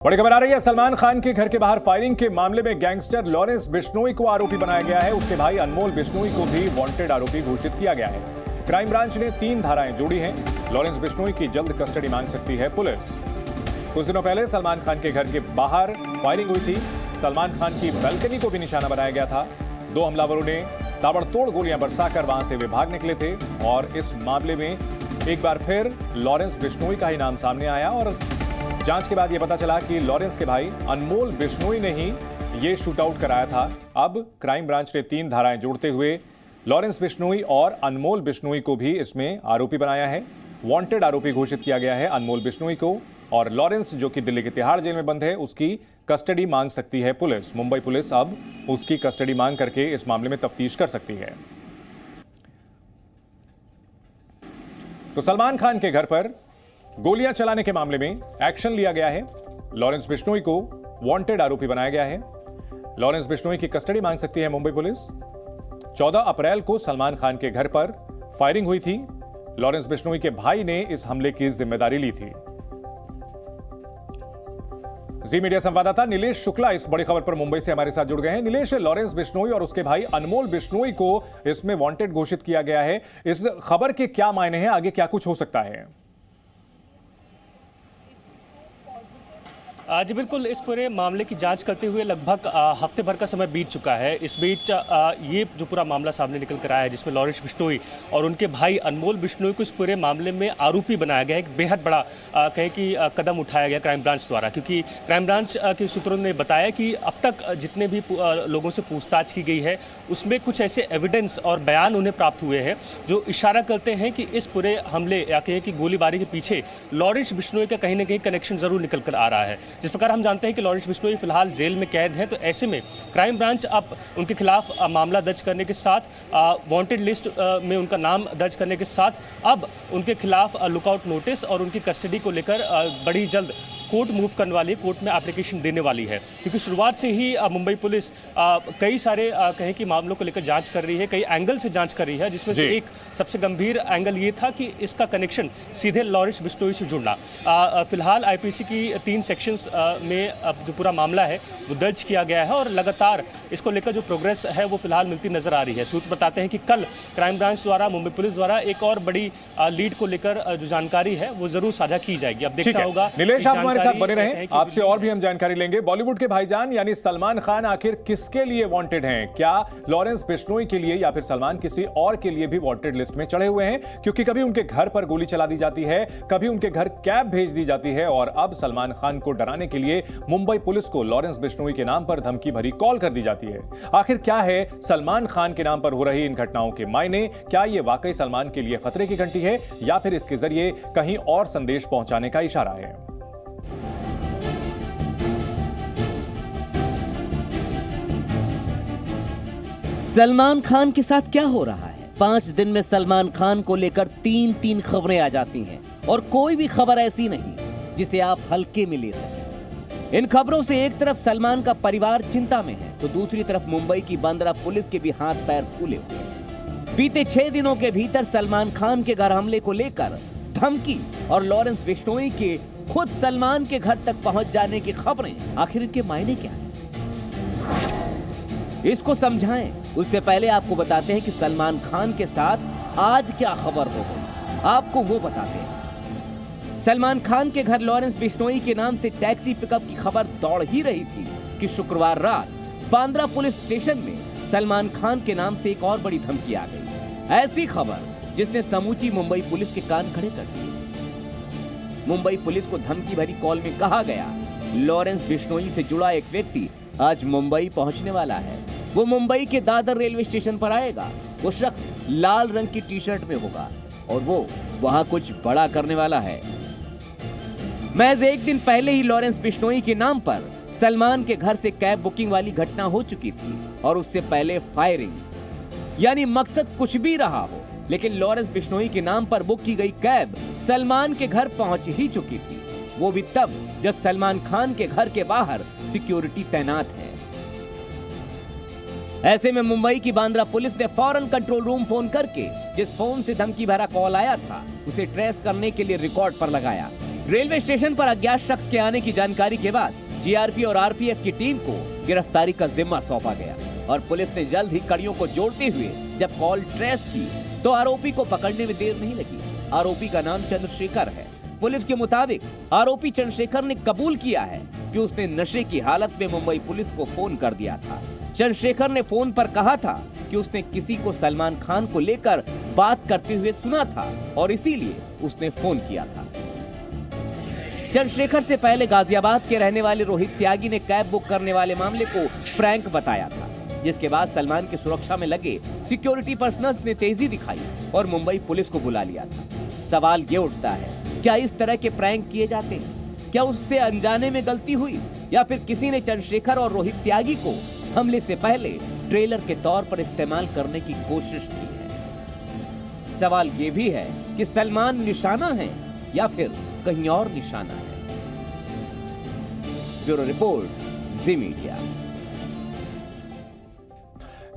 बड़ी खबर आ रही है। सलमान खान के घर के बाहर फायरिंग के मामले में गैंगस्टर लॉरेंस बिश्नोई को आरोपी बनाया गया है। उसके भाई अनमोल बिश्नोई को भी वांटेड आरोपी घोषित किया गया है। क्राइम ब्रांच ने 3 धाराएं जोड़ी हैं। लॉरेंस बिश्नोई की जल्द कस्टडी मांग सकती है पुलिस। कुछ दिनों पहले सलमान खान के घर के बाहर फायरिंग हुई थी। सलमान खान की बैल्कनी को भी निशाना बनाया गया था। 2 हमलावरों ने ताबड़तोड़ गोलियां बरसाकर वहां से वे भाग निकले थे और इस मामले में एक बार फिर लॉरेंस बिश्नोई का ही नाम सामने आया और जांच के बाद यह पता चला कि लॉरेंस के भाई अनमोल बिश्नोई ने ही यह शूटआउट कराया था। अब क्राइम ब्रांच ने 3 धाराएं जोड़ते हुए लॉरेंस बिश्नोई और अनमोल बिश्नोई को भी इसमें आरोपी बनाया है। वांटेड आरोपी घोषित किया गया है अनमोल बिश्नोई को, और लॉरेंस जो कि दिल्ली के तिहाड़ जेल में बंद है उसकी कस्टडी मांग सकती है पुलिस। मुंबई पुलिस अब उसकी कस्टडी मांग करके इस मामले में तफ्तीश कर सकती है। तो सलमान खान के घर पर गोलियां चलाने के मामले में एक्शन लिया गया है। लॉरेंस बिश्नोई को वांटेड आरोपी बनाया गया है। लॉरेंस बिश्नोई की कस्टडी मांग सकती है मुंबई पुलिस। 14 अप्रैल को सलमान खान के घर पर फायरिंग हुई थी। लॉरेंस बिश्नोई के भाई ने इस हमले की जिम्मेदारी ली थी। जी मीडिया संवाददाता नीलेश शुक्ला इस बड़ी खबर पर मुंबई से हमारे साथ जुड़ गए हैं। नीलेश, लॉरेंस बिश्नोई और उसके भाई अनमोल बिश्नोई को इसमें वांटेड घोषित किया गया है। इस खबर के क्या मायने हैं, आगे क्या कुछ हो सकता है? जी बिल्कुल, इस पूरे मामले की जांच करते हुए लगभग हफ्ते भर का समय बीत चुका है। इस बीच ये जो पूरा मामला सामने निकल कर आया है जिसमें लॉरेंस बिश्नोई और उनके भाई अनमोल बिश्नोई को इस पूरे मामले में आरोपी बनाया गया है। एक बेहद बड़ा कहे कि कदम उठाया गया क्राइम ब्रांच द्वारा, क्योंकि क्राइम ब्रांच के सूत्रों ने बताया कि अब तक जितने भी लोगों से पूछताछ की गई है उसमें कुछ ऐसे एविडेंस और बयान उन्हें प्राप्त हुए हैं जो इशारा करते हैं कि इस पूरे हमले या कहे कि गोलीबारी के पीछे लॉरेंस बिश्नोई का कहीं ना कहीं कनेक्शन जरूर निकल कर आ रहा है। जिस प्रकार हम जानते हैं कि लॉरेंस बिश्नोई फिलहाल जेल में कैद है, तो ऐसे में क्राइम ब्रांच अब उनके खिलाफ मामला दर्ज करने के साथ वांटेड लिस्ट में उनका नाम दर्ज करने के साथ अब उनके खिलाफ लुकआउट नोटिस और उनकी कस्टडी को लेकर बड़ी जल्द कोर्ट मूव करने वाली है, कोर्ट में एप्लीकेशन देने वाली है। क्योंकि शुरुआत से ही मुंबई पुलिस कई सारे कहें कि मामलों को लेकर जांच कर रही है, कई एंगल से जांच कर रही है, जिसमें से एक सबसे गंभीर एंगल ये था कि इसका कनेक्शन सीधे लॉरेंस बिश्नोई से जुड़ना। फिलहाल आईपीसी की 3 सेक्शंस में अब जो पूरा मामला है वो दर्ज किया गया है और लगातार इसको लेकर जो प्रोग्रेस है वो फिलहाल मिलती नजर आ रही है। सूत्र बताते हैं कि कल क्राइम ब्रांच द्वारा, मुंबई पुलिस द्वारा एक और बड़ी लीड को लेकर जो जानकारी है वो जरूर साझा की जाएगी। अब देखना होगा। नीलेश, आप हमारे साथ बने रहें, आपसे और भी हम जानकारी लेंगे। बॉलीवुड के भाईजान यानी सलमान खान आखिर किसके लिए वांटेड हैं? क्या लॉरेंस बिश्नोई के लिए या फिर सलमान किसी और के लिए भी वांटेड लिस्ट में चढ़े हुए हैं? क्योंकि कभी उनके घर पर गोली चला दी जाती है, कभी उनके घर कैब भेज दी जाती है और अब सलमान खान को डराने के लिए मुंबई पुलिस को लॉरेंस बिश्नोई के नाम पर धमकी भरी कॉल कर दी जाती है। आखिर क्या है सलमान खान के नाम पर हो रही इन घटनाओं के मायने? क्या यह वाकई सलमान के लिए खतरे की घंटी है या फिर इसके जरिए कहीं और संदेश पहुंचाने का इशारा है? सलमान खान के साथ क्या हो रहा है? 5 दिन में सलमान खान को लेकर 3 खबरें आ जाती हैं और कोई भी खबर ऐसी नहीं जिसे आप हल्के में ले सकें। इन खबरों से एक तरफ सलमान का परिवार चिंता में है तो दूसरी तरफ मुंबई की बांद्रा पुलिस के भी हाथ पैर फूले हुए हैं। बीते 6 दिनों के भीतर सलमान खान के घर हमले को लेकर धमकी और लॉरेंस बिश्नोई के खुद सलमान के घर तक पहुंच जाने की खबरें, आखिर इनके मायने क्या है? इसको समझाएं उससे पहले आपको बताते हैं कि सलमान खान के साथ आज क्या खबर हो गई, आपको वो बताते हैं। सलमान खान के घर लॉरेंस बिश्नोई के नाम से टैक्सी पिकअप की खबर दौड़ ही रही थी कि शुक्रवार रात बांद्रा पुलिस स्टेशन में सलमान खान के नाम से एक और बड़ी धमकी आ गई। ऐसी खबर जिसने समूची मुंबई पुलिस के कान खड़े कर दिए। मुंबई पुलिस को धमकी भरी कॉल में कहा गया लॉरेंस बिश्नोई से जुड़ा एक व्यक्ति आज मुंबई पहुंचने वाला है। वो मुंबई के दादर रेलवे स्टेशन पर आएगा। वो शख्स लाल रंग की टी-शर्ट में होगा और वो वहां कुछ बड़ा करने वाला है। महज 1 दिन पहले ही लॉरेंस बिश्नोई के नाम पर सलमान के घर से कैब बुकिंग वाली घटना हो चुकी थी और उससे पहले फायरिंग। यानी मकसद कुछ भी रहा हो, लेकिन लॉरेंस बिश्नोई के नाम पर बुक की गई कैब सलमान के घर पहुंच ही चुकी थी, वो भी तब जब सलमान खान के घर के बाहर सिक्योरिटी तैनात है। ऐसे में मुंबई की बांद्रा पुलिस ने फौरन कंट्रोल रूम फोन करके जिस फोन से धमकी भरा कॉल आया था उसे ट्रेस करने के लिए रिकॉर्ड पर लगाया। रेलवे स्टेशन पर अज्ञात शख्स के आने की जानकारी के बाद जीआरपी और आरपीएफ की टीम को गिरफ्तारी का जिम्मा सौंपा गया और पुलिस ने जल्द ही कड़ियों को जोड़ते हुए जब कॉल ट्रेस की तो आरोपी को पकड़ने में देर नहीं लगी। आरोपी का नाम चंद्रशेखर है। पुलिस के मुताबिक आरोपी चंद्रशेखर ने कबूल किया है कि उसने नशे की हालत में मुंबई पुलिस को फोन कर दिया था। चंद्रशेखर ने फोन पर कहा था कि उसने किसी को सलमान खान को लेकर बात करते हुए सुना था और इसीलिए उसने फोन किया था। चंद्रशेखर से पहले गाजियाबाद के रहने वाले रोहित त्यागी ने कैब बुक करने वाले मामले को प्रैंक बताया था, जिसके बाद सलमान की सुरक्षा में लगे सिक्योरिटी पर्सनल्स ने तेजी दिखाई और मुंबई पुलिस को बुला लिया था। सवाल ये उठता है, क्या इस तरह के प्रैंक किए जाते हैं? क्या उससे अनजाने में गलती हुई या फिर किसी ने चंद्रशेखर और रोहित त्यागी को हमले से पहले ट्रेलर के तौर पर इस्तेमाल करने की कोशिश की है? सवाल ये भी है कि सलमान निशाना है या फिर कहीं और निशाना है। ब्यूरो रिपोर्ट, जी मीडिया।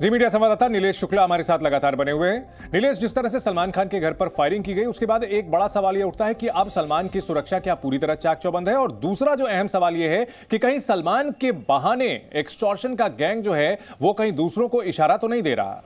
जी मीडिया संवाददाता नीलेश शुक्ला हमारे साथ लगातार बने हुए हैं। नीलेश, जिस तरह से सलमान खान के घर पर फायरिंग की गई उसके बाद एक बड़ा सवाल यह उठता है कि अब सलमान की सुरक्षा क्या पूरी तरह चाक चौबंद है, और दूसरा जो अहम सवाल यह है कि कहीं सलमान के बहाने एक्सटॉर्शन का गैंग जो है वो कहीं दूसरों को इशारा तो नहीं दे रहा?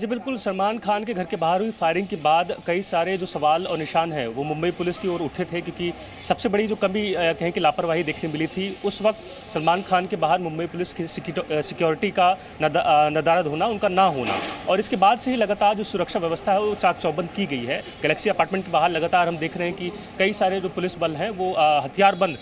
जी बिल्कुल, सलमान खान के घर के बाहर हुई फायरिंग के बाद कई सारे जो सवाल और निशान हैं वो मुंबई पुलिस की ओर उठे थे, क्योंकि सबसे बड़ी जो कमी कहें कि लापरवाही देखने मिली थी उस वक्त सलमान खान के बाहर मुंबई पुलिस की सिक्योरिटी का नदारद होना, उनका ना होना, और इसके बाद से ही लगातार जो सुरक्षा व्यवस्था है वो चाक चौबंद की गई है। गैलेक्सी अपार्टमेंट के बाहर लगातार हम देख रहे हैं कि कई सारे जो पुलिस बल हैं वो हथियारबंद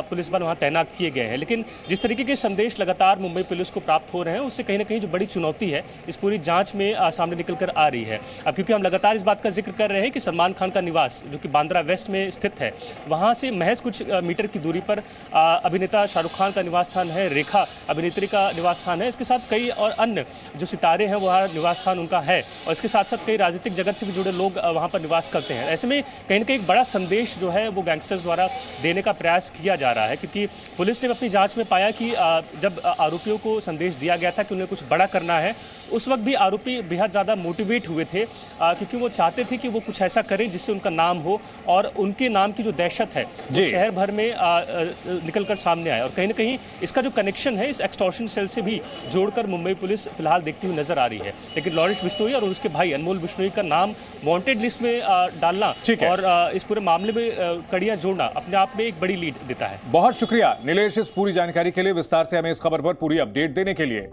पुलिस बल वहाँ तैनात किए गए हैं। लेकिन जिस तरीके के संदेश लगातार मुंबई पुलिस को प्राप्त हो रहे हैं उससे कहीं ना कहीं जो बड़ी चुनौती है इस पूरी जाँच में सामने निकल कर आ रही है। अब क्योंकि हम लगातार इस बात का जिक्र कर रहे हैं कि सलमान खान का निवास जो कि बांद्रा वेस्ट में स्थित है, वहां से महज कुछ मीटर की दूरी पर अभिनेता शाहरुख खान का निवास स्थान है, रेखा अभिनेत्री का निवास स्थान है, इसके साथ कई और अन्य जो सितारे हैं वहाँ निवास स्थान उनका है, और इसके साथ साथ कई राजनीतिक जगत से भी जुड़े लोग वहाँ पर निवास करते हैं। ऐसे में कहीं ना कहीं एक बड़ा संदेश जो है वो गैंगस्टर्स द्वारा देने का प्रयास किया जा रहा है, क्योंकि पुलिस ने अपनी जाँच में पाया कि जब आरोपियों को संदेश दिया गया था कि उन्हें कुछ बड़ा करना है, उस वक्त भी आरोपी बेहद ज़्यादा मोटिवेट हुए थे, क्योंकि वो चाहते थे कि वो कुछ ऐसा करें जिससे उनका नाम हो और उनके नाम की जो दहशत है वो शहर भर में निकल कर सामने आए। और कहीं ना कहीं इसका जो कनेक्शन है इस एक्सटॉर्शन सेल से भी जोड़कर मुंबई पुलिस फिलहाल देखती हुई नजर आ रही है। लेकिन लॉरेंस बिश्नोई और उसके भाई अनमोल बिश्नोई का नाम वांटेड लिस्ट में डालना और इस पूरे मामले में कड़ियां जोड़ना अपने आप में एक बड़ी लीड देता है। बहुत शुक्रिया नीलेश इस पूरी जानकारी के लिए, विस्तार से हमें इस खबर पर पूरी अपडेट देने के लिए।